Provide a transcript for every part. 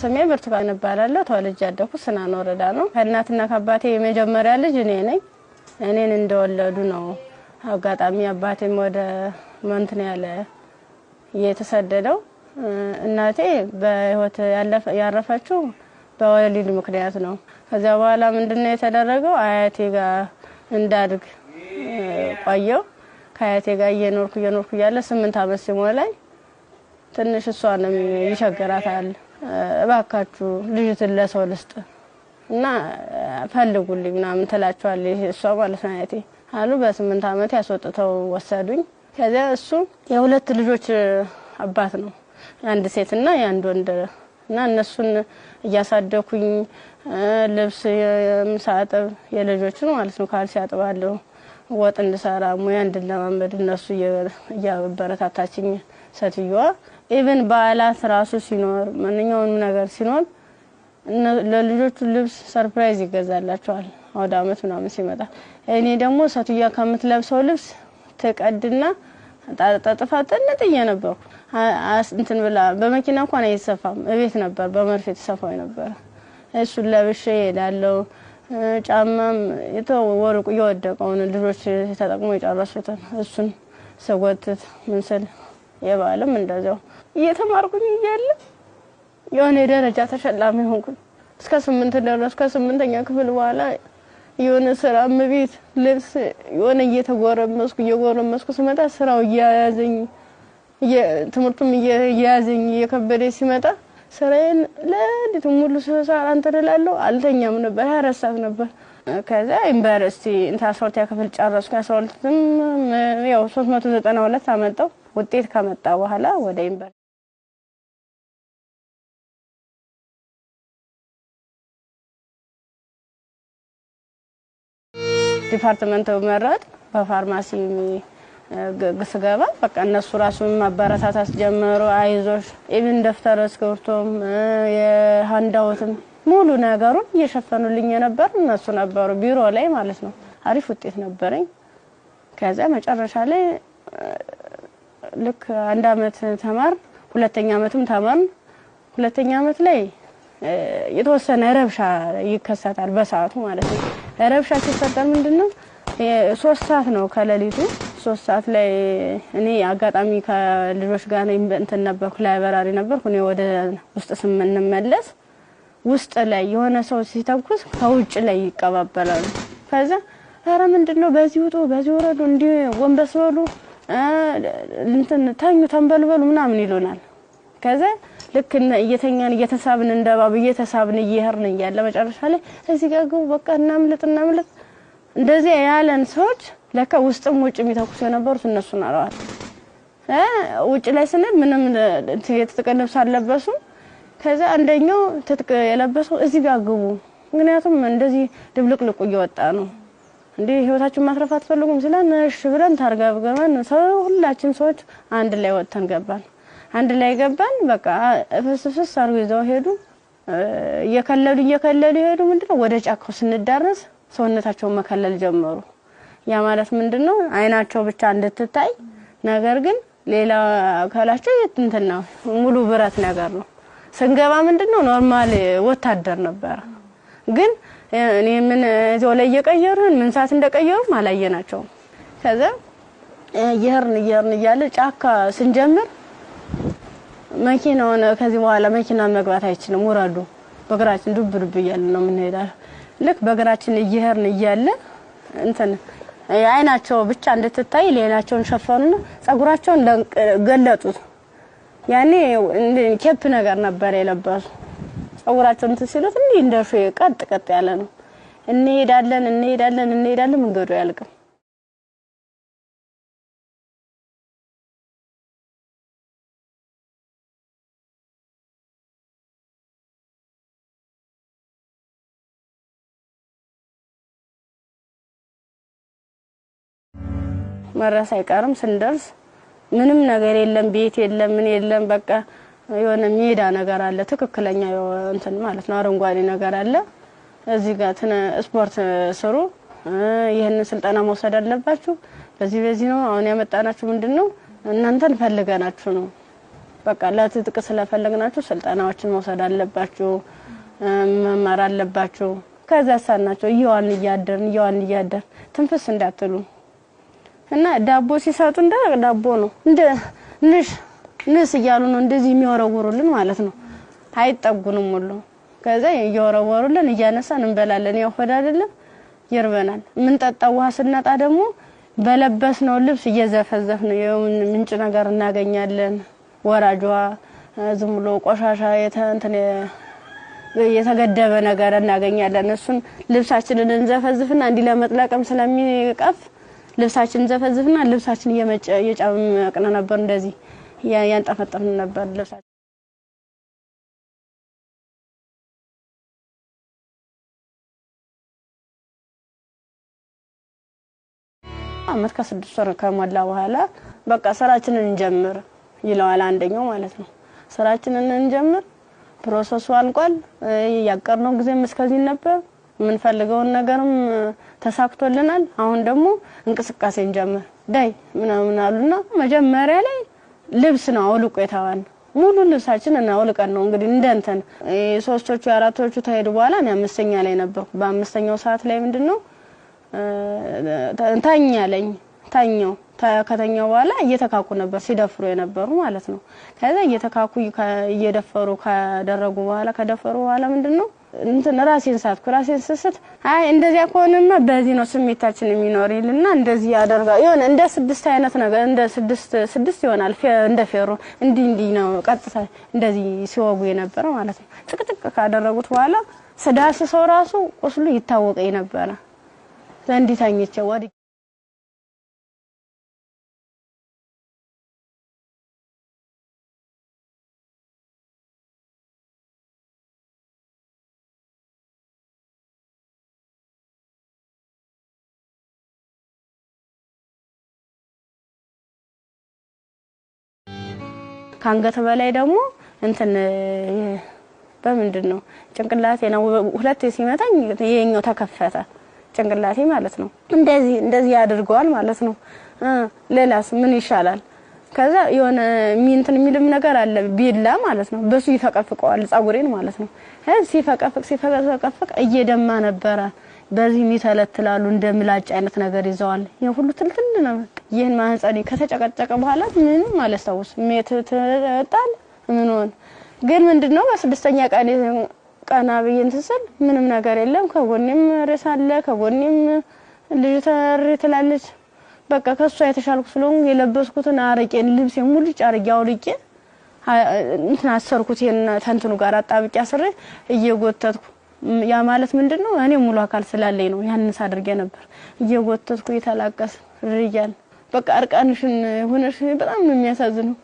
ስሜ ብርቱካን እባላለሁ። ተወልጄ ያደኩት ስናን ወረዳ ነው። ከእናትና ከአባቴ የመጀመሪያ ልጅ እኔ ነኝ። እኔን እንደወለዱ ነው አጋጣሚ አባቴም ወደ መንትን ያለ የተሰደደው። እናቴ በህይወት ያረፈችው በወሊድ ምክንያት ነው። ከዛ በኋላ ምንድነው የተደረገው? አያቴ ጋር እንዳድግ ቆየው። ከአያቴ ጋር እየኖርኩ ያለ 8 አመት ሲሞላኝ ትንሽ እሷንም ይቸግራታል። እባካችሁ ልጅትን ለሰው ልስጥ እና ፈልጉልኝ ምናምን ትላቸዋለች እሷ ማለት ነው አያቴ አሉ። በ8 አመት ያስወጥተው ወሰዱኝ። ከዛ እሱ የሁለት ልጆች አባት ነው፣ አንድ ሴትና አንድ ወንድ እና እነሱን እያሳደኩኝ ልብስ የምሳጠብ የልጆችን ማለት ነው ካልሲ ያጥባለሁ፣ ወጥ እንድሰራ ሙያ እንድለማመድ እነሱ እያበረታታችኝ ሴትዮዋ ኢቭን በዓላት ራሱ ሲኖር ማንኛውንም ነገር ሲኖር ለልጆቹ ልብስ ሰርፕራይዝ ይገዛላቸዋል ወደ አመት ምናምን ሲመጣ። እኔ ደግሞ ሴትዮዋ ከምትለብሰው ልብስ ተቀድና ተጣጣፋጥነት እየነበርኩ እንትን ብላ በመኪና እንኳን አይሰፋም እቤት ነበር በመርፌ ተሰፋው ነበር። እሱን ለብሼ ሄዳለሁ። ጫማም የተወርቁ የወደቀውን ልጆች ተጠቅሞ የጨረሱትን እሱን ሰጎትት ምንስል የባለም እንደዛው እየተማርኩኝ እያለ የሆነ ደረጃ ተሸላሚ ሆንኩኝ። እስከ 8 ደረስኩ። ከ8ኛ ክፍል በኋላ የሆነ ስራ ምቢት ልብስ የሆነ እየተጎረመስኩ ስመጣ ስራው እያያዘኝ ትምህርቱም እያያዘኝ እየከበደ ሲመጣ ስራዬን ለዲቱ ሙሉ ሰዓት አንተደላለሁ አልተኛም ነበር። 24 ሰዓት ነበር። ከዛ ዩኒቨርሲቲ ኢንተርሶርት ያከፍል ጨረስኩ። 12ም ያው 392 አመጣው። ውጤት ከመጣ በኋላ ወደ ዩኒቨርሲቲ ዲፓርትመንት መረጥ በፋርማሲ ገስገባ በቃ እነሱ ራሱን ማበረታታት ጀመሩ። አይዞሽ ኢቭን ደፍተር እስክሪብቶም የሃንዳውትም ሙሉ ነገሩን እየሸፈኑልኝ ነበር እነሱ ነበሩ ቢሮ ላይ ማለት ነው። አሪፍ ውጤት ነበረኝ። ከዛ መጨረሻ ላይ ልክ 1 አመት ተማር፣ ሁለተኛ አመትም ተማር። ሁለተኛ አመት ላይ የተወሰነ ረብሻ ይከሰታል በሰዓቱ ማለት ነው። ረብሻ ሲፈጠር ምንድነው 3 ሰዓት ነው ከሌሊቱ 3 ሰዓት ላይ እኔ አጋጣሚ ከልጆች ጋር እንትን ነበርኩ ላይብራሪ ነበርኩ። እኔ ወደ ውስጥ ስንመለስ ውስጥ ላይ የሆነ ሰው ሲተኩስ ከውጭ ላይ ይቀባበላሉ። ከዛ አረ ምንድነው በዚህ ውጡ በዚህ ወረዱ እንዴ ወንበስ በሉ እንትን ታኙ ተንበልበሉ ምናምን ይሉናል። ከዛ ልክ እየተኛን እየተሳብን እንደባብ እየተሳብን እየሄርን ያለ መጨረሻ ላይ እዚህ ጋር ግቡ በቃ እናምልጥ እንደዚህ ያለን ሰዎች ለካ ውስጥም ውጭም ይተኩስ የነበሩት እነሱ ናራዋል። ውጭ ላይ ስንል ምንም የተጠቀለብስ አለበሱ። ከዛ አንደኛው ትጥቅ የለበሰው እዚህ ጋር ግቡ ምክንያቱም እንደዚህ ድብልቅልቁ እየወጣ ነው እንዴ ህይወታችን ማትረፍ አትፈልጉም ሲላን እሺ ብለን ታርጋብገን ሁላችን ሰዎች አንድ ላይ ወጥተን ገባን። አንድ ላይ ገባን። በቃ ፍስፍስ አርጎ ይዘው ሄዱ። እየከለሉ ሄዱ። ምንድነው ወደ ጫካው ስንዳረስ ሰውነታቸው መከለል ጀመሩ። ያ ማለት ምንድነው አይናቸው ብቻ እንድትታይ ነገር ግን ሌላ አካላቸው እንትና ሙሉ ብረት ነገር ነው። ስንገባ ምንድነው ኖርማል ወታደር ነበር። ግን እኔ ምን እዚው ላይ እየቀየሩን ምን ሰዓት እንደቀየሩ ማላየናቸው። ከዛ እየሄርን እያለ ጫካ ስንጀምር መኪናውን ከዚህ በኋላ መኪና መግባት አይችልም ወራዱ በግራችን ዱብ እያለ ነው የምንሄዳው። ልክ በግራችን እየሄርን እያለ እንትን አይናቸው ብቻ እንድትታይ ሌላቸውን ሸፈኑና ጸጉራቸውን ገለጡት። ያኔ ኬፕ ነገር ነበር የለበሱ። ጸጉራቸውን ሲሉት እንደሹ ቀጥ ያለ ነው። እንሄዳለን መንገዱ ያልቅም። መረሳ አይቀርም። ስንደርስ ምንም ነገር የለም፣ ቤት የለም፣ ምን የለም። በቃ የሆነ ሜዳ ነገር አለ ትክክለኛ እንትን ማለት ነው አረንጓዴ ነገር አለ። እዚህ ጋር ስፖርት ስሩ፣ ይሄን ስልጠና መውሰድ አለባችሁ፣ በዚህ ነው አሁን ያመጣናችሁ ምንድነው እናንተን ፈልገናችሁ ነው በቃ ለትጥቅ ስለፈለግናችሁ ስልጣናዎችን መውሰድ አለባችሁ መማር አለባችሁ ከዛ ሳናቸው ይዋን እያደር ትንፍስ እንዳትሉ እና ዳቦ ሲሰጡ እንደ ዳቦ ነው እንደ ንስ እያሉ ነው እንደዚህ የሚወረውሩልን ማለት ነው አይጠጉንም ሁሉ ከዛ እየወረወሩልን እያነሳን እንበላለን ያው ሆድ አይደለም ይርበናል ምን ጠጣው ውሃ ስናጣ ደግሞ በለበስነው ልብስ እየዘፈዘፍን ምንጭ ነገር እናገኛለን ወራጅዋ ዝም ብሎ ቆሻሻ የተገደበ ነገር እናገኛለን እሱን ልብሳችንን እንዘፈዝፍና እንዲ ለመጥለቅም ስለሚቀፍ ልብሳችንን ዘፈዝፍና ልብሳችን እየጫመቅነ ነበር እንደዚህ ያንጠፈጠፍን ነበር ልብሳችን አመት ከ6 ወር ከሞላ በኋላ በቃ ስራችንን እንጀምር ይለዋል አንደኛው ማለት ነው ስራችንን እንጀምር ፕሮሰሱ አልቋል ያቀርነው ጊዜም እስከዚህ ነበር ምን ፈልገውን ነገርም ተሳክቶልናል አሁን ደግሞ እንቅስቃሴ እንጀምር ዳይ ምናምን አሉና መጀመሪያ ላይ ልብስ ነው አውልቆ የታዋን ሙሉ ልብሳችንን አውልቀን ነው እንግዲህ እንደንተን ሶስቶቹ አራቶቹ ተሄዱ በኋላ ነው አምስተኛ ላይ ነበር በአምስተኛው ሰዓት ላይ ምንድነው ታኛው ከተኛው በኋላ እየተካኩ ነበር ሲደፍሩ የነበሩ ማለት ነው ከዛ እየተካኩ እየደፈሩ ከደፈሩ በኋላ ምንድነው እንትን ራሴን ስስት አይ እንደዚያ ከሆነማ በዚህ ነው ስሜታችን የሚኖርልና እንደዚህ ያደርጋ ይሆን እንደ 6 አይነት ነገር እንደ 6 ይሆናል እንደ ፌሮ እንዲ ነው ቀጥታ እንደዚህ ሲወጉ የነበረ ማለት ነው ጥቅጥቅ ካደረጉት በኋላ ስዳስ ሰው ራሱ ቁስሉ ይታወቀኝ ነበር እንዲታኝቼ ወዲ ካንገት በላይ ደግሞ እንትን በምንድነው ጭንቅላቴ ነው ሁለት ሲመታኝ የኛው ተከፈተ ጭንቅላቴ ማለት ነው እንደዚህ ያድርገዋል ማለት ነው ሌላስ ምን ይሻላል ከዛ የሆነ ሚንትን የሚልም ነገር አለ ቢላ ማለት ነው በሱ ይፈቀፍቀዋል ጻጉሬን ማለት ነው ሲፈቀፍቅ እየደማ ነበር በዚህ ሚተለትላሉ እንደምላጭ አይነት ነገር ይዘዋል የሁሉ ትልትል ነው ይሄን ማህፀኔ ከተጨቀጨቀ በኋላ ምን ማለት ነው ሜትታል ምን ሆነ ግን ምንድነው በስድስተኛ ቀና በየን ተሰል ምንም ነገር የለም ከጎንም ረሳለ ከጎንም ልጅ ተርትላለች በቃ ከሷ የተሻልኩ ስለሆነ የለበስኩትን አረቄን ልብስ ሙሉ ጫርጊያው ልቄ እንትን አሰርኩት ተንትኑ ጋር አጣብቂ አስሬ እየጎተትኩ ያ ማለት ምንድነው እኔ ሙሉ አካል ስላለኝ ነው ያንስ አድርጌ ነበር እየጎተትኩ ይተላቀስ ርያል በቃ አርቃንሽን ሆነሽ በጣም ነው የሚያሳዝነው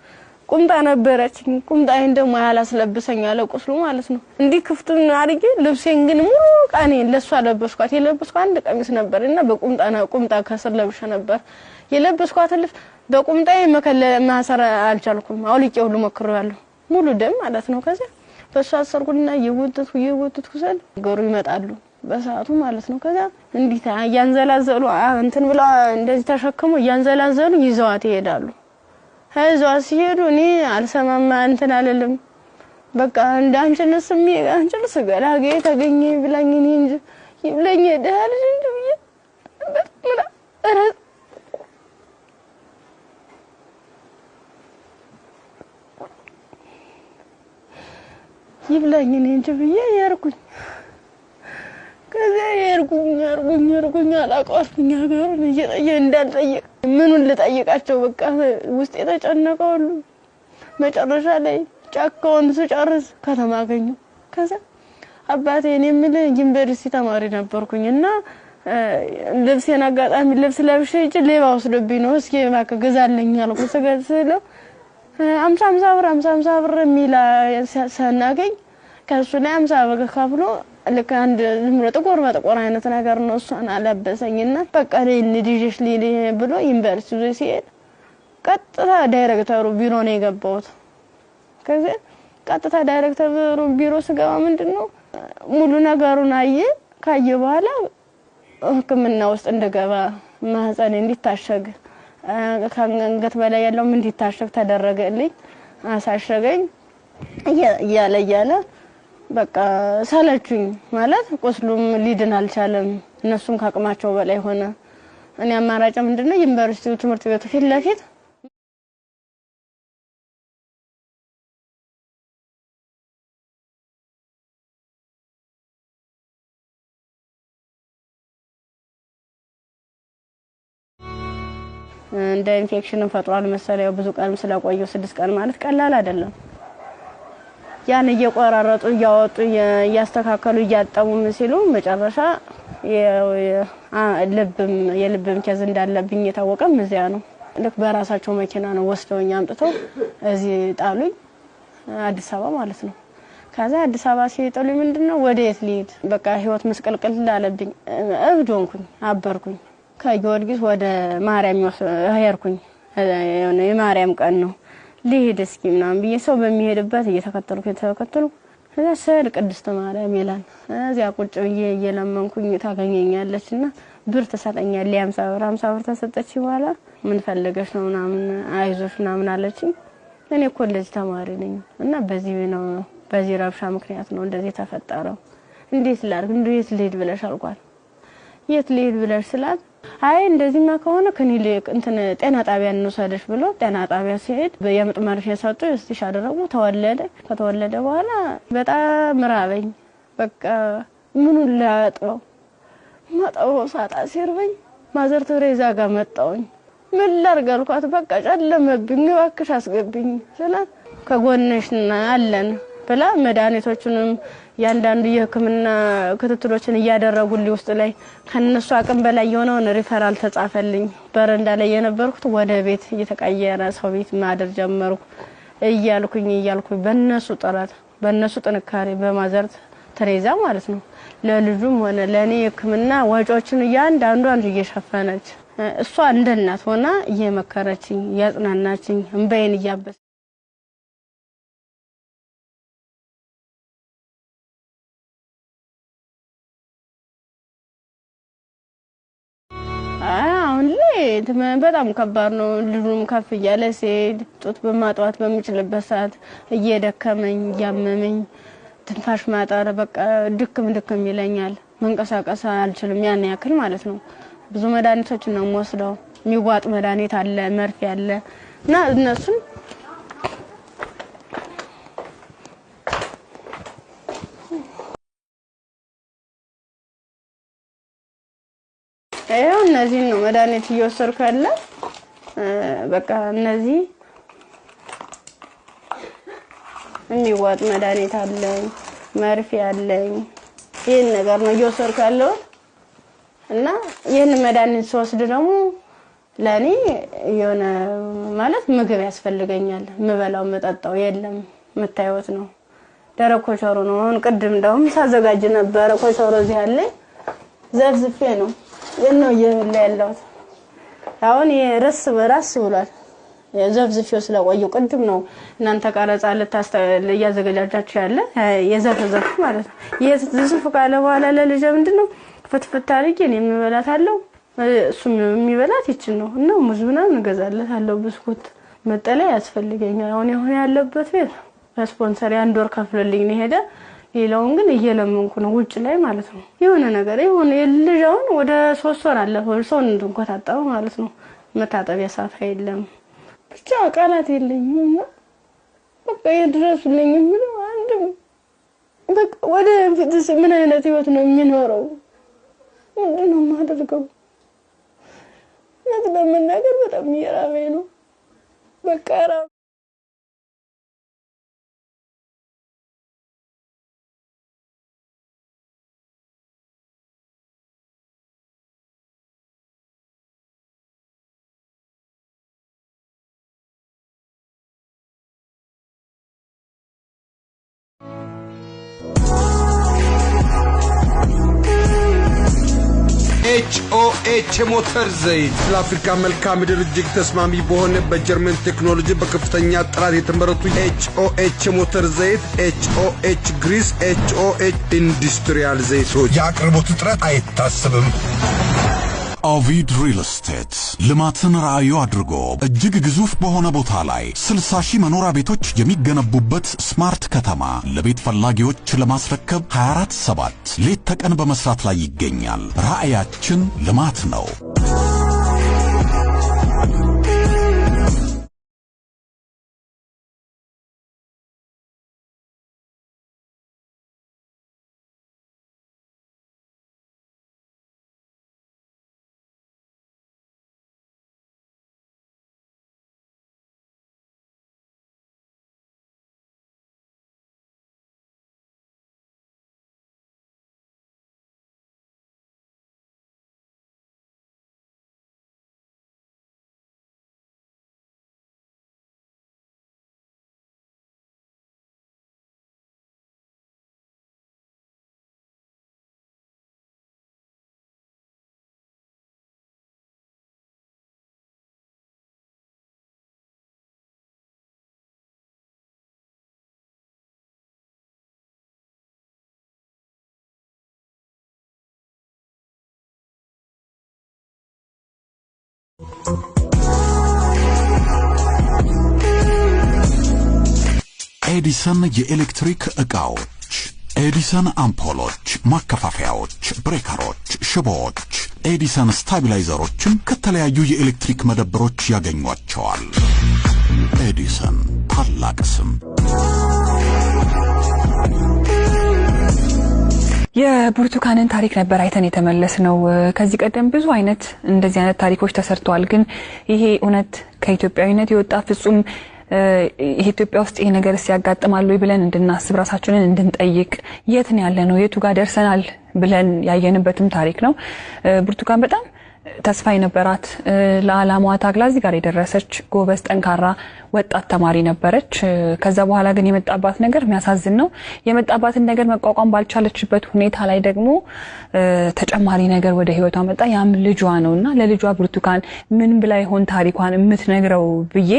ቁምጣ ነበረች ቁምጣዬን ደግሞ ያላስለብሰኝ አለ ቁስሉ ማለት ነው እንዲ ክፍቱን አርጌ ልብሴን ግን ሙሉ ቃኔን ለሷ ለበስኳት የለበስኳት አንድ ቀሚስ ነበርና ቁምጣ ከስር ለብሼ ነበር የለበስኳት ልብስ በቁምጣዬ ማሰር አልቻልኩም አውልቄ ሁሉ ሞክሬያለሁ ሙሉ ደም ማለት ነው ከዛ በሷ አሰርኩና የወጥቱ ሰል ገሩ ይመጣሉ በሰዓቱ ማለት ነው ከዛ እንዲታ ያንዘላዘሉ እንትን ብላ እንደዚህ ተሸክሙ ያንዘላዘሉ ይዘዋት ይሄዳሉ ሀይዟ ሲሄዱ እኔ አልሰማማ እንትን አለለም በቃ እንዳንችልስ አንችልስ ገላጌ ተገኘ ብላኝ እኔ እንጂ ይብለኝ ደህል እንጂ በጥምራ ይብለኝ እኔ እንጂ ብዬ ያርኩኝ ከዛ ያርኩኝ አላቀርኩኝ ሀገሩን እንዳልጠየቅ ምኑን ልጠይቃቸው በቃ ውስጥ የተጨነቀው ሁሉ መጨረሻ ላይ ጫካውን ስጨርስ ከተማ አገኘሁ ከዛ አባቴ እኔ ምን ዩኒቨርሲቲ ተማሪ ነበርኩኝና ልብሴን አጋጣሚ ልብስ ለብሼ እጭ ሌባ ወስዶብኝ ነው እስኪ ማከ ገዛልኝ አልኩ ስገዝለው 50 ብር ሚላ ሰናገኝ ከሱ ላይ 50 ብር ከፍሎ ለካ አንድ ጥቁር አይነት ነገር ነው እሷን አለበሰኝና በቃ ለዲጂሽ ሊሊ ብሎ ዩኒቨርሲቲ ሲሄድ ቀጥታ ዳይሬክተሩ ቢሮ ነው የገባሁት ከዛ ቀጥታ ዳይሬክተሩ ቢሮ ስገባ ምንድነው ሙሉ ነገሩን ካየ በኋላ ህክምና ውስጥ እንደገባ ማህፀኔ እንዲታሸግ ካንገት በላይ ያለው እንዲታሸግ ተደረገልኝ አሳሸገኝ እያለ በቃ ሳለችኝ ማለት ቁስሉም ሊድን አልቻለም እነሱም ካቅማቸው በላይ ሆነ እኔ አማራጭ ምንድነው ዩኒቨርሲቲው ትምህርት ቤቱ ፊት ለፊት እንደ ኢንፌክሽን ፈጥሯል መሰለኝ ብዙ ቀን ስለቆየው 6 ቀን ማለት ቀላል አይደለም ያን እየቆራረጡ ያወጡ ያስተካከሉ ያጣሙ ሲሉ መጨረሻ የልብም ከዝ እንዳለብኝ የታወቀም እዚያ ነው ልክ በራሳቸው መኪና ነው ወስደውኝ አምጥተው እዚህ ጣሉኝ አዲስ አበባ ማለት ነው ከዛ አዲስ አበባ ሲጥሉኝ ምንድነው ወዴት ልሂድ በቃ ህይወት መስቀልቅል እንዳለብኝ እብዶንኩኝ አበርኩኝ ከጊዮርጊስ ወደ ማርያም ሄርኩኝ የማርያም ቀን ነው ልሂድ እስኪ ምናምን በየሰው በሚሄድበት እየተከተልኩ እዛ ሰል ቅድስት ማርያም ይላል እዚያ ቁጭ ብዬ እየለመንኩኝ ታገኘኛለችና ብር ተሰጠኛለች 50 ብር ተሰጠች በኋላ ምን ፈልገሽ ነው ምናምን አይዞሽ ምናምን አለችኝ እኔ ኮሌጅ ተማሪ ነኝ እና በዚህ ረብሻ ምክንያት ነው እንደዚህ ተፈጠረው እንዴት ላድርግ እንዴት ልሂድ ብለሽ አልኳት የት ልሂድ ብለሽ ስላት አይ እንደዚህማ ከሆነ ከኒልክ እንትን ጤና ጣቢያ እንወሰደሽ ብሎ ጤና ጣቢያ ሲሄድ የምጥ መርፌ ሰጡ እስቲሽ አደረጉ ከተወለደ በኋላ በጣም ራበኝ በቃ ምኑን ላጥበው ማጣው ሳጣ ሲርበኝ ማዘር ተሬዛ ጋር መጣውኝ ምን ላድርግ አልኳት በቃ ጨለመብኝ እባክሽ አስገብኝ ስላት ከጎንሽና አለን ብላ መድኃኒቶቹንም ያንዳንዱ የህክምና ክትትሎችን ያደረጉልኝ ውስጥ ላይ ከነሱ አቅም በላይ የሆነውን ሪፈራል ተጻፈልኝ በረንዳ ላይ የነበርኩት ወደ ቤት እየተቀየረ ሰው ቤት ማደር ጀመርኩ እያልኩኝ በእነሱ ጥረት በእነሱ ጥንካሬ በማዘር ተሬዛ ማለት ነው ለልጁም ሆነ ለኔ ህክምና ወጪዎችን ያንዳንዱ እየሸፈነች እሷ እንደናት ሆና እየመከረችኝ ያጽናናችኝ እንበይን እያበስ አሁን ላይ በጣም ከባድ ነው ልጁም ከፍ ያለ ሲሄድ ጡት በማጥዋት በሚችልበት ሰዓት እየደከመኝ ያመመኝ ትንፋሽ ማጣር በቃ ድክም ይለኛል መንቀሳቀስ አልችልም ያን ያክል ማለት ነው ብዙ መድኃኒቶች ነው ወስደው የሚዋጥ መድኃኒት አለ መርፌ አለ እና እነሱን እነዚህ ነው መድኃኒት እየወሰድኩ ያለ በቃ እነዚህ የሚዋጥ መድኃኒት አለኝ መርፌ አለኝ ይሄን ነገር ነው እየወሰድኩ ያለው እና ይሄን መድኃኒት ወስድ ደግሞ ለኔ የሆነ ማለት ምግብ ያስፈልገኛል ምበላው መጠጣው የለም መታየት ነው ደረቅ ኮቾሮ ነው አሁን ቅድም ደውም ሳዘጋጅ ነበር ኮቾሮ እዚህ አለ ዘፍዝፌ ነው የነው የለለው አሁን የራስ ብሏል የዘፍዝፊው ስለቆየው ቅድም ነው እናንተ ቀረጻ ለታስተል ያዘጋጃችሁ ያለ የዘፈዘፍ ማለት ነው የዘፈዘፍ ካለ በኋላ ለልጅ ምንድነው ፍትፍት አድርጌ እኔ የምበላታለሁ እሱም የሚበላት ይችል ነው እና ሙዝብና እንገዛለታለሁ ብስኩት መጠለያ ያስፈልገኛል አሁን ያለበት ቤት ስፖንሰር አንድ ወር ከፍሎልኝ ነው ሄደ ሌላውን ግን እየለመንኩ ነው ውጭ ላይ ማለት ነው የሆነ ነገር የሆነ የልጅውን ወደ 3 ወር አለፈው ሰው እንድንቆጣጣው ማለት ነው መታጠቢያ ሰዓት አይደለም ብቻ ቃላት የለኝም በቃ የድረሱልኝ ምን አንድም በቃ ወደ ፍትስ ምን አይነት ህይወት ነው የሚኖረው ምንድነው ማደርገው ለምን ነገር በጣም ይራበኝ ነው በቃ HOH ሞተር ዘይት ለአፍሪካ መልካም ምድር እጅግ ተስማሚ በሆነ በጀርመን ቴክኖሎጂ በከፍተኛ ጥራት የተመረቱ HOH ሞተር ዘይት HOH ግሪስ HOH ኢንዱስትሪያል ዘይቶች የአቅርቦት እጥረት አይታሰብም ኦቪድ ሪል ስቴት ልማትን ራዕዩ አድርጎ እጅግ ግዙፍ በሆነ ቦታ ላይ 60,000 መኖሪያ ቤቶች የሚገነቡበት ስማርት ከተማ ለቤት ፈላጊዎች ለማስረከብ 24/7 ሌት ተቀን በመስራት ላይ ይገኛል። ራዕያችን ልማት ነው። ኤዲሰን የኤሌክትሪክ ዕቃዎች፣ ኤዲሰን አምፖሎች፣ ማከፋፈያዎች፣ ብሬከሮች፣ ሽቦዎች፣ ኤዲሰን ስታቢላይዘሮችን ከተለያዩ የኤሌክትሪክ መደብሮች ያገኟቸዋል። ኤዲሰን ታላቅ ስም። የብርቱካንን ታሪክ ነበር አይተን የተመለስነው። ከዚህ ቀደም ብዙ አይነት እንደዚህ አይነት ታሪኮች ተሰርተዋል። ግን ይሄ እውነት ከኢትዮጵያዊነት የወጣ ፍጹም ኢትዮጵያ ውስጥ ይሄ ነገር ሲያጋጥማል ወይ ብለን እንድናስብ ራሳችንን እንድንጠይቅ የት ነው ያለነው የቱ ጋር ደርሰናል ብለን ያየንበትም ታሪክ ነው። ብርቱካን በጣም ተስፋ የነበራት ለዓላማዋ ታግላ እዚህ ጋር የደረሰች ጎበዝ ጠንካራ ወጣት ተማሪ ነበረች። ከዛ በኋላ ግን የመጣባት ነገር የሚያሳዝን ነው። የመጣባትን ነገር መቋቋም ባልቻለችበት ሁኔታ ላይ ደግሞ ተጨማሪ ነገር ወደ ህይወቷ መጣ። ያም ልጇ ነውና ለልጇ ብርቱካን ምን ብላ ይሆን ታሪኳን የምትነግረው ብዬ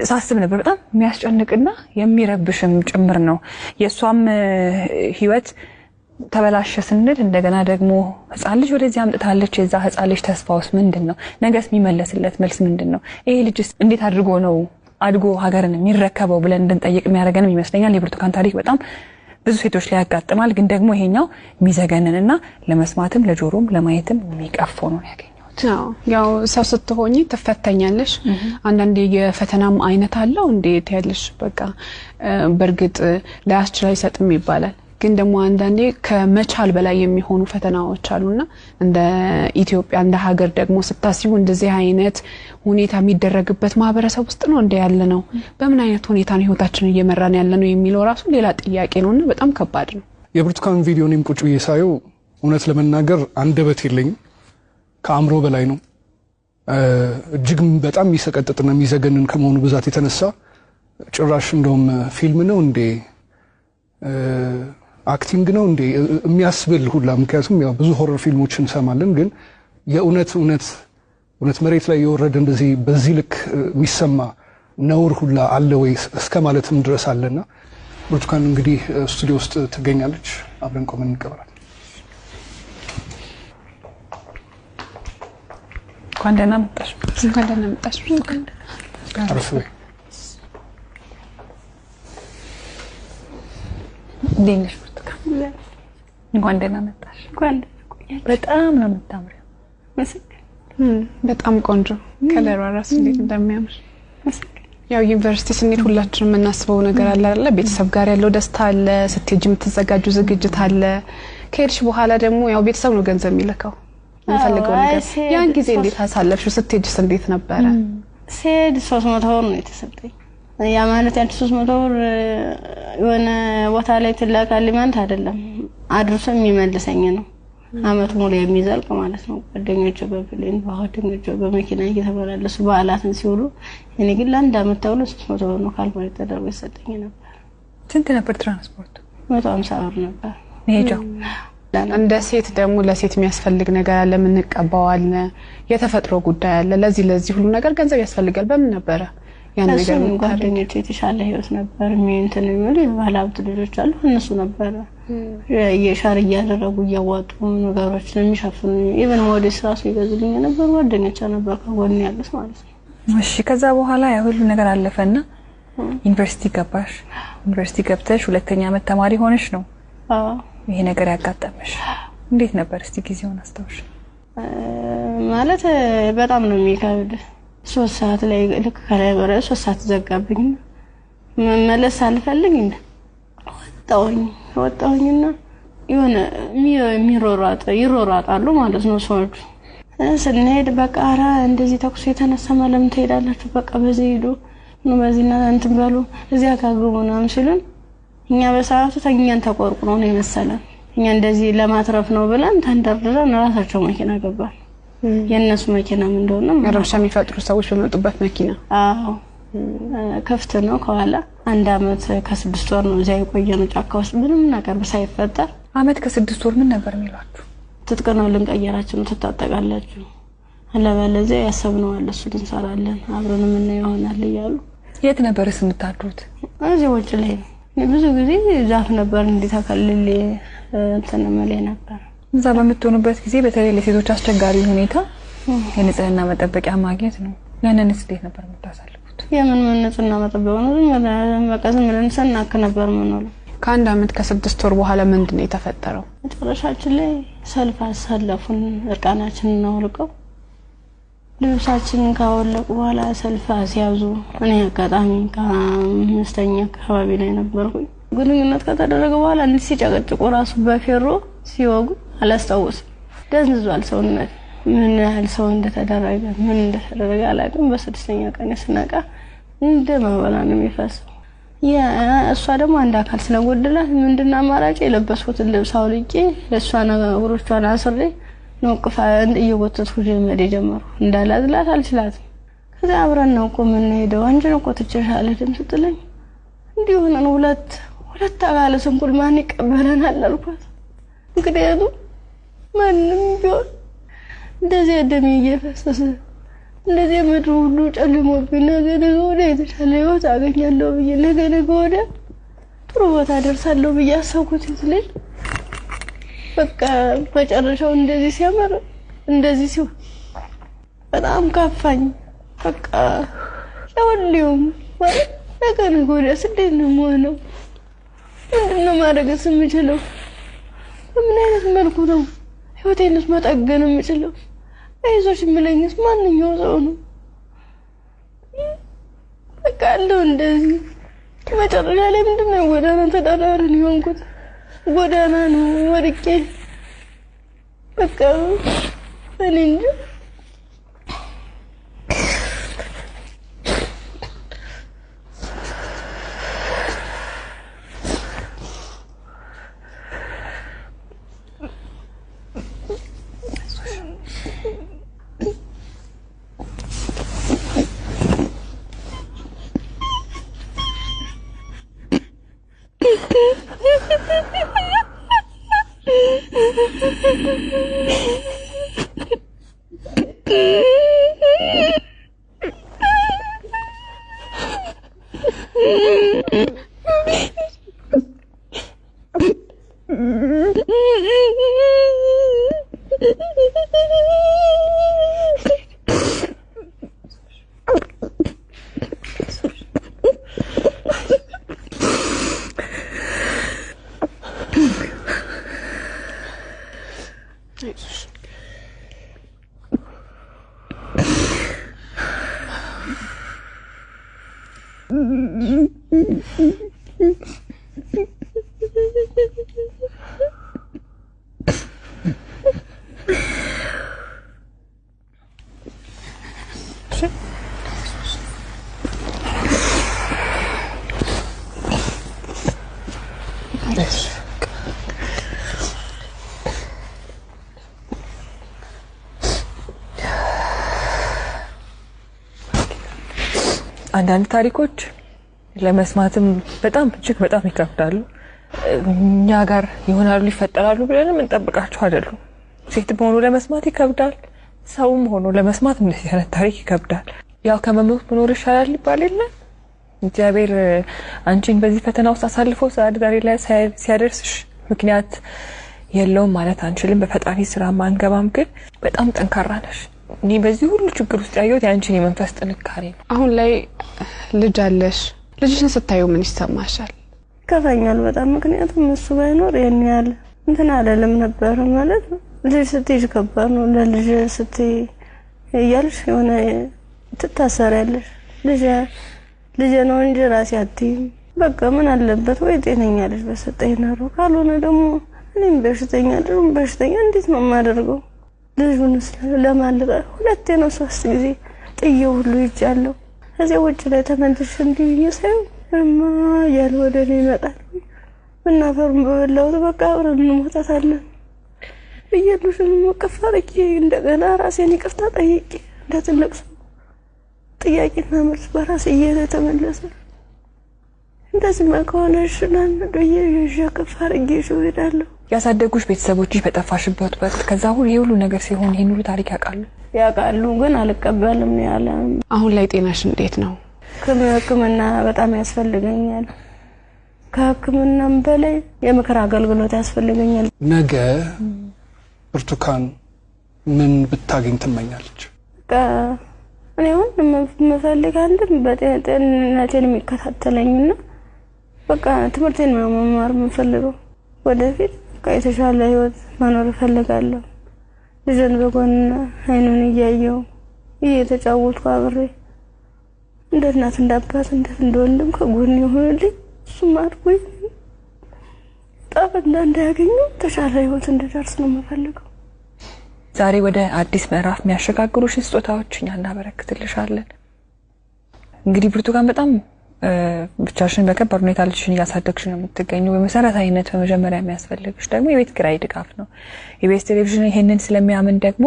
ሳስብ ነበር። በጣም የሚያስጨንቅና የሚረብሽም ጭምር ነው። የሷም ህይወት ተበላሸ ስንል እንደገና ደግሞ ህፃን ልጅ ወደዚህ አምጥታለች። የዛ ህፃን ልጅ ተስፋውስ ምንድነው? ነገስ የሚመለስለት መልስ ምንድነው? ይሄ ልጅስ እንዴት አድርጎ ነው አድጎ ሀገርን የሚረከበው ብለን እንድንጠይቅ የሚያደርገንም ይመስለኛል። የብርቱካን ታሪክ በጣም ብዙ ሴቶች ላይ ያጋጥማል። ግን ደግሞ ይሄኛው የሚዘገንንና ለመስማትም ለጆሮም ለማየትም የሚቀፈው ነው ያገኘው። ያው ሰው ስትሆኚ ተፈተኛለሽ። አንዳንዴ የፈተናም አይነት አለው እንዴት ያለሽ በቃ በርግጥ ላያስችል አይሰጥም ይባላል። ግን ደግሞ አንዳንዴ ከመቻል በላይ የሚሆኑ ፈተናዎች አሉና እንደ ኢትዮጵያ እንደ ሀገር ደግሞ ስታስቡ እንደዚህ አይነት ሁኔታ የሚደረግበት ማህበረሰብ ውስጥ ነው እንደ ያለ ነው። በምን አይነት ሁኔታ ነው ህይወታችንን እየመራን ያለ ነው የሚለው ራሱ ሌላ ጥያቄ ነውና በጣም ከባድ ነው። የብርቱካን ቪዲዮንም ቁጭ እየሳየው እውነት ለመናገር አንደበት የለኝም። ከአምሮ በላይ ነው። እጅግ በጣም የሚሰቀጥጥና የሚዘገንን ከመሆኑ ብዛት የተነሳ ጭራሽ እንደውም ፊልም ነው እንዴ አክቲንግ ነው እንዴ የሚያስብል ሁላ። ምክንያቱም ያው ብዙ ሆረር ፊልሞችን እንሰማለን። ግን የእውነት መሬት ላይ የወረደ እንደዚህ በዚህ ልክ የሚሰማ ነውር ሁላ አለ ወይ እስከ ማለትም ድረስ አለና ብርቱካን እንግዲህ ስቱዲዮ ውስጥ ትገኛለች። አብረን ቆመን እንቀበላለን። እንኳን ደህና መጣሽ። እንኳን ደህና መጣሽ ብርቱካን። አረፈ ዲንሽ ብርቱካን እንኳን ደህና መጣሽ። እንኳን በጣም ነው የምታምሪው። በጣም ቆንጆ ከለሯ ራሱ እንዴት እንደሚያምር። ያው ዩኒቨርሲቲ ስንሄድ ሁላችንም የምናስበው ነገር አለ አይደል? ቤተሰብ ጋር ያለው ደስታ አለ፣ ስትሄጂ የምትዘጋጁ ዝግጅት አለ። ከሄድሽ በኋላ ደግሞ ያው ቤተሰብ ነው ገንዘብ የሚልከው እንፈልገው ነገር። ያን ጊዜ እንዴት አሳለፍሽ? ስትሄጂስ እንዴት ነበረ? ስሄድ 300 ብር ነው የተሰጠኝ። ያ ማለት ያን 300 ብር የሆነ ቦታ ላይ ትላካል ማለት አይደለም፣ አድርሶ የሚመልሰኝ ነው። አመት ሙሉ የሚዘልቅ ማለት ነው። ጓደኞቼ በፕሌን ጓደኞቼ በመኪና እየተመላለሱ በዓላትን ሲውሉ እኔ ግን ለአንድ አመት ተብሎ 300 ብር ነው ካልኩሌት ተደርጎ የሰጠኝ ነበር። ስንት ነበር ትራንስፖርት? 150 ብር ነበር ሄጃው። እንደ ሴት ደግሞ ለሴት የሚያስፈልግ ነገር አለ፣ ምን ቀባው አለ፣ የተፈጥሮ ጉዳይ አለ። ለዚህ ሁሉ ነገር ገንዘብ ያስፈልጋል። በምን ነበረ ያን ነገር ነው ጓደኞቼ የተሻለ ህይወት ነበር እንትን የሚሉ ባለሀብት ልጆች አሉ እነሱ ነበር የሻር እያደረጉ እያዋጡ ነገሮችን የሚሸፍኑ ኢቭን ሞዴስ ራሱ ይገዙልኝ ነበር ጓደኞቼ ነበር ከጎን ያሉት ማለት ነው። እሺ ከዛ በኋላ ያ ሁሉ ነገር አለፈና ዩኒቨርሲቲ ገባሽ። ዩኒቨርሲቲ ገብተሽ ሁለተኛ ዓመት ተማሪ ሆነሽ ነው ይሄ ነገር ያጋጠመሽ። እንዴት ነበር እስቲ ጊዜውን አስታውሽ? ማለት በጣም ነው የሚከብድ 3 ሰዓት ላይ ልክ ከላይ ወረ 3 ሰዓት ዘጋብኝ መመለስ አልፈልግ ወጣሁኝና የሆነ ይሮራጣሉ ማለት ነው ሰዎች ስንሄድ በቃ አራ እንደዚህ ተኩስ የተነሳ ማለም ትሄዳላችሁ በቃ በዚህ ሄዱ ነው በዚህና እንትን በሉ እዚያ ካግቡናም ሲሉን እኛ በሰዓቱ ተኛን ተቆርቁሮ ነው የመሰለን እኛ እንደዚህ ለማትረፍ ነው ብለን ተንደርድረን ራሳቸው መኪና ገባን የነሱ መኪና ምን እንደሆነ ረብሻ የሚፈጥሩ ሰዎች በመጡበት መኪና አዎ ከፍተ ነው ከኋላ 1 አመት ከ6 ወር ነው እዚያ የቆየነው ጫካ ውስጥ ምንም ነገር ሳይፈጠር አመት ከ6 ወር ምን ነበር የሚሏችሁ? ትጥቀናው ልንቀየራችሁ ነው ተጣጣቃላችሁ አለበለዚያ ያሰብነው አለ እሱ እንሰራለን አብረን ምን ይሆናል ይያሉ። የት ነበርስ የምታድሩት? እዚህ ውጭ ላይ ብዙ ጊዜ ዛፍ ነበር እንዲታከልል ተነመለ ነበር። እዛ በመጥቶኑበት ጊዜ በተለይ ለሴቶች አስቸጋሪ ሁኔታ የንጽህና መጠበቂያ ማግኘት ነው። ያንንስ እንዴት ነበር የምታሳልፉት? የምን ንጽህና መጠበቂያ ነው መቀዘም ብለን ሰናክ ነበር ምንለው። ከ1 አመት ከ6 ወር በኋላ ምንድነው የተፈጠረው? መጨረሻችን ላይ ሰልፍ አሳለፉን እርቃናችንን አውልቀው ልብሳችንን ካወለቁ በኋላ ሰልፍ አስያዙ። እኔ አጋጣሚ ከአምስተኛ አካባቢ ላይ ነበርኩኝ። ግንኙነት ከተደረገ በኋላ እንዲህ ሲጨቀጭቁ ራሱ በፌሮ ሲወጉ አላስታውስም። ደንዝዟል ሰውነት ምን ያህል ሰው እንደተደረገ አላውቅም። በ6ኛ ቀን ስነቃ እንደማበላ ነው የሚፈሰው። እሷ ደግሞ አንድ አካል ስለጎደላት ምንድነው አማራጭ የለበስኩትን ልብስ አውልቄ ለሷ ነገሮቿን አስሬ ነውቅፋ እየወተትኩ ጀመረ ጀመሩ እንዳላዝላት አልችላትም። ከዛ አብረን ነው ቆመን ሄደው አንቺ ነው ቆጥቼሻለ ድምጽ ጥለኝ እንዲሁ ነው ሁለት አካለ ስንኩል ማን ይቀበለናል አልኳት። እንግዲህ ማንም ቢሆን እንደዚህ ደም እየፈሰሰ እንደዚህ ምድሩ ሁሉ ጨልሞብኝ ነገ ወደ የተሻለ ህይወት አገኛለሁ ብዬ ነገ ወደ ጥሩ ቦታ ደርሳለሁ ብዬ አሰብኩት ይልኝ በቃ መጨረሻው እንደዚህ ሲያመር እንደዚህ ሲሆን በጣም ካፋኝ። በቃ ለሁሉም ማለት ነገ ወደ እንዴት ነው የምሆነው? ምንድነው ማድረግስ የምችለው? በምን አይነት መልኩ ነው ህይወቴንስ መጠገን የምችለው? አይዞሽ የሚለኝስ ማንኛው ሰው ነው? በቃ አለው እንደዚህ መጨረሻ ላይ ምንድነው ጎዳና ተዳዳሪ ሆንኩት። ጎዳና ነው ወድቄ በቃ እኔ እንጂ አንዳንድ ታሪኮች ለመስማትም በጣም እጅግ በጣም ይከብዳሉ። እኛ ጋር ይሆናሉ ይፈጠራሉ ብለን እንጠብቃቸው አይደሉም። ሴት ሆኖ ለመስማት ይከብዳል፣ ሰውም ሆኖ ለመስማት እንደዚህ አይነት ታሪክ ይከብዳል። ያው ከመሞት መኖር ይሻላል ይባላል። እግዚአብሔር አንቺን በዚህ ፈተና ውስጥ አሳልፎ ዛሬ ላይ ሲያደርስሽ ምክንያት የለውም ማለት አንችልም። በፈጣሪ ስራ ማንገባም፣ ግን በጣም ጠንካራ ነሽ። እኔ በዚህ ሁሉ ችግር ውስጥ ያየሁት ያንቺን የመንፈስ ጥንካሬ ነው። አሁን ላይ ልጅ አለሽ። ልጅሽን ስታዩ ምን ይሰማሻል? ከፋኛል በጣም። ምክንያቱም እሱ ባይኖር የኔ ያለ እንትን አይደለም ነበር ማለት ልጅ ስትይዥ ከባድ ነው። ለልጅ ስትይ እያልሽ የሆነ ትታሰሪያለሽ። ልጅ ነው እንጂ ራሴ አትይም። በቃ ምን አለበት ወይ ጤነኛ ልጅ በሰጠኝ ነው። ካልሆነ ደግሞ እኔም በሽተኛ እንዴት ነው የማደርገው? ልጁንስ ለማልቀ ሁለቴ ነው 3 ጊዜ ጥዬው ሁሉ ይጫለው። እዚያ ውጭ ላይ ተመልሼ እንዲህ ሳይው ያለ ወደ እኔ ይመጣል። እናፈሩን በበላሁት በቃ አብረን እንሞታታለን ብዬልሽን መቀፋርቂ እንደገና ራሴን ይቅርታ ጠይቄ እንደ ትልቅ ሰው ጥያቄና መልስ በራሴ እየተመለሰ እንደዚህ ከሆነሽ ለምን ከፋርቂ ይሄዳለሁ። ያሳደጉሽ ቤተሰቦችሽ በጠፋሽበት ወቅት ከዛ ሁሉ ነገር ሲሆን ይሄን ሁሉ ታሪክ ያውቃሉ፣ ግን አልቀበልም ያለ። አሁን ላይ ጤናሽ እንዴት ነው? ሕክምና በጣም ያስፈልገኛል። ከሕክምናም በላይ የምክር አገልግሎት ያስፈልገኛል። ነገ ብርቱካን ምን ብታገኝ ትመኛለች? እኔ አሁን የምፈልግ አንድም በጤንነቴን የሚከታተለኝና በቃ ትምህርቴን መማር የምፈልገው ወደፊት የተሻለ ህይወት መኖር እፈልጋለሁ። ልጅን በጎን አይኑን እያየው እየተጫወትኩ አብሬ እንደ እናት እንደ አባት እንደ ወንድም ከጎን ይሆንልኝ። እሱም አድርጎኝ ጠብና እንዳያገኙ ተሻለ ህይወት እንድደርስ ነው የምፈልገው። ዛሬ ወደ አዲስ ምዕራፍ የሚያሸጋግሩሽ ስጦታዎች እኛ እናበረክትልሻለን። እንግዲህ ብርቱካን በጣም ብቻሽን በከባድ ሁኔታ ልጅሽን እያሳደግሽ ነው የምትገኙ። በመሰረታዊነት በመጀመሪያ የሚያስፈልግሽ ደግሞ የቤት ኪራይ ድጋፍ ነው። ኢቢኤስ ቴሌቪዥን ይሄንን ስለሚያምን ደግሞ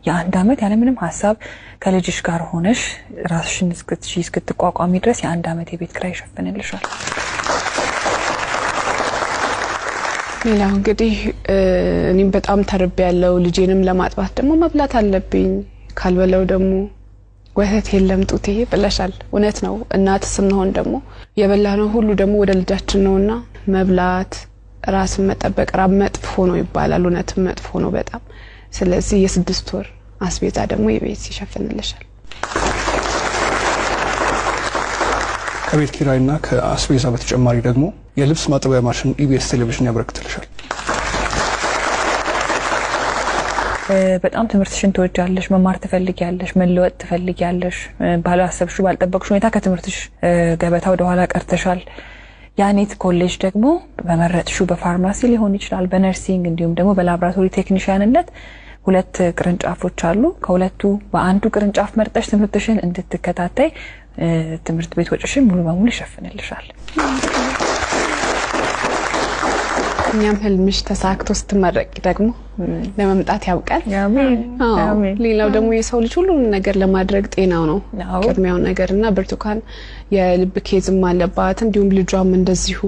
የ1 አመት ያለምንም ሀሳብ ከልጅሽ ጋር ሆነሽ ራስሽን እስክትቋቋሚ ድረስ የ1 አመት የቤት ኪራይ ይሸፍንልሻል። ሌላው እንግዲህ እኔም በጣም ተርቤያለሁ። ልጄንም ለማጥባት ደግሞ መብላት አለብኝ። ካልበለው ደግሞ ወተት የለም ጡቴ ብለሻል። እውነት ነው። እናት ስንሆን ደግሞ የበላነው ሁሉ ደግሞ ወደ ልጃችን ነውና መብላት፣ ራስን መጠበቅ መጥፎ ነው ይባላል። እውነትም መጥፎ ነው በጣም። ስለዚህ የ6 ወር አስቤዛ ደግሞ የቤት ይሸፍንልሻል። ከቤት ኪራይና ከአስቤዛ በተጨማሪ ደግሞ የልብስ ማጠቢያ ማሽን ኢቢኤስ ቴሌቪዥን ያበረክትልሻል። በጣም ትምህርትሽን ትወጃለሽ፣ መማር ትፈልጊያለሽ፣ መለወጥ ትፈልጊያለሽ። ባላሰብሽው ባልጠበቅሽው ሁኔታ ከትምህርትሽ ገበታ ወደ ኋላ ቀርተሻል። ያኔት ኮሌጅ ደግሞ በመረጥሽው በፋርማሲ ሊሆን ይችላል፣ በነርሲንግ እንዲሁም ደግሞ በላብራቶሪ ቴክኒሻንነት 2 ቅርንጫፎች አሉ። ከሁለቱ በአንዱ ቅርንጫፍ መርጠሽ ትምህርትሽን እንድትከታተይ ትምህርት ቤት ወጪሽን ሙሉ በሙሉ ይሸፍንልሻል። እኛም ህልምሽ ተሳክቶ ስትመረቂ ደግሞ ለመምጣት ያውቃል። አሜን። ሌላው ደግሞ የሰው ልጅ ሁሉ ነገር ለማድረግ ጤናው ነው ቅድሚያው ነገርና ብርቱካን የልብ ኬዝም አለባት፣ እንዲሁም ልጇም እንደዚሁ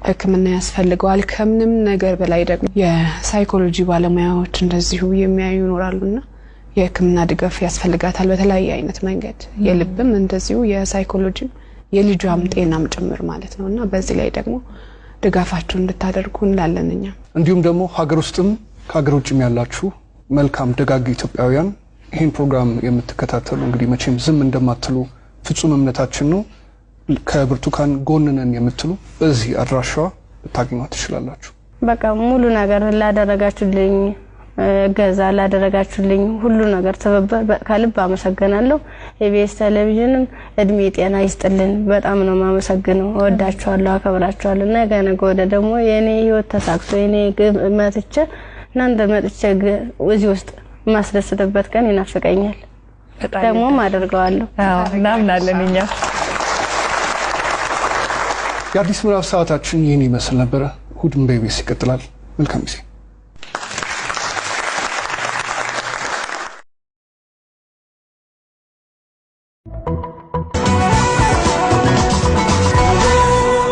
ሕክምና ያስፈልገዋል። ከምንም ነገር በላይ ደግሞ የሳይኮሎጂ ባለሙያዎች እንደዚሁ የሚያዩ ይኖራሉና የሕክምና ድጋፍ ያስፈልጋታል በተለያየ አይነት መንገድ። የልብም እንደዚሁ የሳይኮሎጂም የልጇም ጤናም ጭምር ማለት ነውና በዚህ ላይ ደግሞ ድጋፋችሁን እንድታደርጉ እንላለንኛ። እንዲሁም ደግሞ ሀገር ውስጥም ከሀገር ውጭም ያላችሁ መልካም ደጋግ ኢትዮጵያውያን ይህን ፕሮግራም የምትከታተሉ እንግዲህ መቼም ዝም እንደማትሉ ፍጹም እምነታችን ነው። ከብርቱካን ጎን ነን የምትሉ በዚህ አድራሻዋ ልታገኟት ትችላላችሁ። በቃ ሙሉ ነገር ላደረጋችሁልኝ ገዛ ላደረጋችሁልኝ ሁሉ ነገር ተበበ ከልብ አመሰግናለሁ። ኢቢኤስ ቴሌቪዥንም እድሜ ጤና ይስጥልን። በጣም ነው ማመሰግነው። ወዳችኋለሁ፣ አከብራችኋለሁ። ነገ ወደ ደግሞ የኔ ህይወት ተሳክቶ የኔ መጥቼ እናንተ መጥቼ እዚህ ውስጥ ማስደስተበት ቀን ይናፍቀኛል። ደግሞ አደርጋለሁ። እናምናለን እኛ። የአዲስ ምዕራፍ ሰዓታችን ይህን ይመስል ነበረ። እሑድም በኢቢኤስ ይቀጥላል። መልካም ጊዜ።